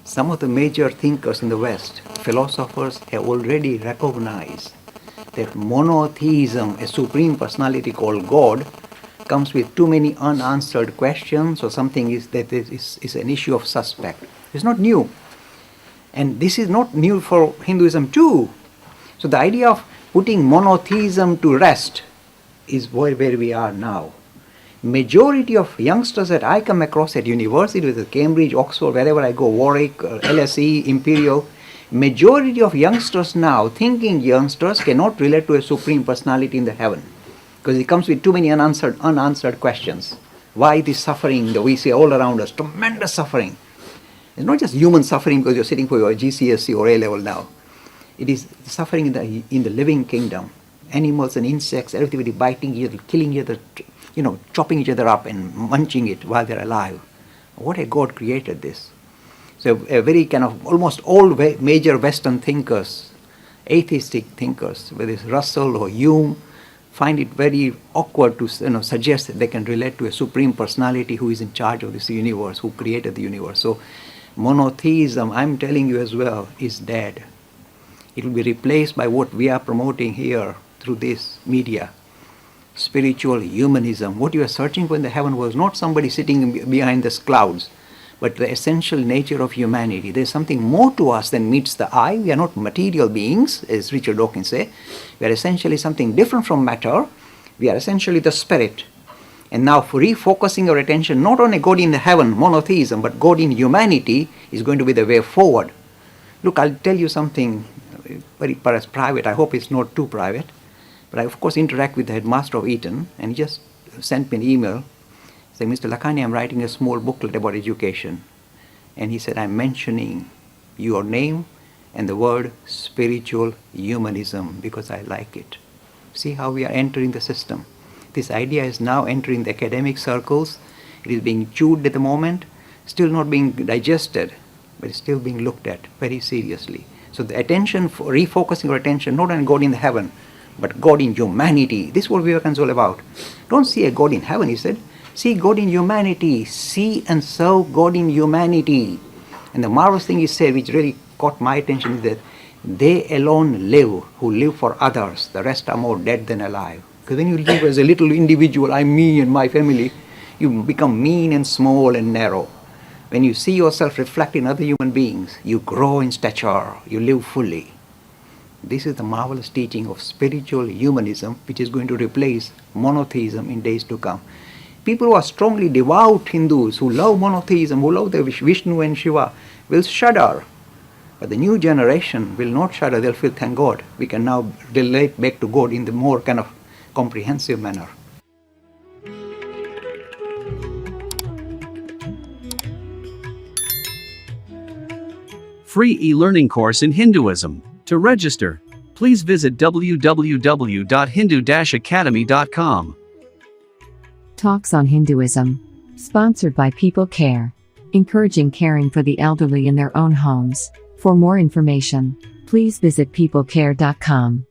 Some of the major thinkers in the West, philosophers, have already recognized that monotheism, a supreme personality called God, comes with too many unanswered questions, or something is an issue of suspect. It's not new. And this is not new for Hinduism too. So the idea of putting monotheism to rest is where we are now. Majority of youngsters that I come across at university, whether Cambridge, Oxford, wherever I go, Warwick, LSE, Imperial, majority of youngsters now, thinking youngsters, cannot relate to a supreme personality in the heaven, because it comes with too many unanswered questions. Why this suffering that we see all around us, tremendous suffering? It's not just human suffering because you're sitting for your GCSE or A-level now. It is suffering in the living kingdom. Animals and insects, everybody biting each other, killing each other, chopping each other up and munching it while they're alive. What a God created this. So a very kind of almost all major Western thinkers, atheistic thinkers, whether it's Russell or Hume, find it very awkward to suggest that they can relate to a supreme personality who is in charge of this universe, who created the universe. So monotheism, I'm telling you as well, is dead. It will be replaced by what we are promoting here through this media. Spiritual humanism. What you are searching for in the heaven was not somebody sitting behind the clouds, but the essential nature of humanity. There's something more to us than meets the eye. We are not material beings, as Richard Dawkins says. We are essentially something different from matter. We are essentially the spirit. And now for refocusing our attention not on a God in the heaven, monotheism, but God in humanity is going to be the way forward. Look, I'll tell you something very perhaps private. I hope it's not too private. But I, of course, interact with the headmaster of Eton, and he just sent me an email saying, Mr. Lakhani, I'm writing a small booklet about education. And he said, I'm mentioning your name and the word spiritual humanism because I like it. See how we are entering the system. This idea is now entering the academic circles. It is being chewed at the moment, still not being digested, but it's still being looked at very seriously. So the attention, for refocusing our attention not on God in the heaven, but God in humanity. This is what Vivekananda is all about. Don't see a God in heaven, he said. See God in humanity. See and serve God in humanity. And the marvelous thing he said, which really caught my attention, is that they alone live who live for others. The rest are more dead than alive. Because when you live as a little individual, I'm me and my family, you become mean and small and narrow. When you see yourself reflect in other human beings, you grow in stature, you live fully. This is the marvelous teaching of spiritual humanism, which is going to replace monotheism in days to come. People who are strongly devout Hindus, who love monotheism, who love the Vishnu and Shiva, will shudder. But the new generation will not shudder. They'll feel, thank God, we can now relate back to God in the more kind of comprehensive manner. Free e-learning course in Hinduism. To register, please visit www.hindu-academy.com. Talks on Hinduism. Sponsored by People Care. Encouraging caring for the elderly in their own homes. For more information, please visit peoplecare.com.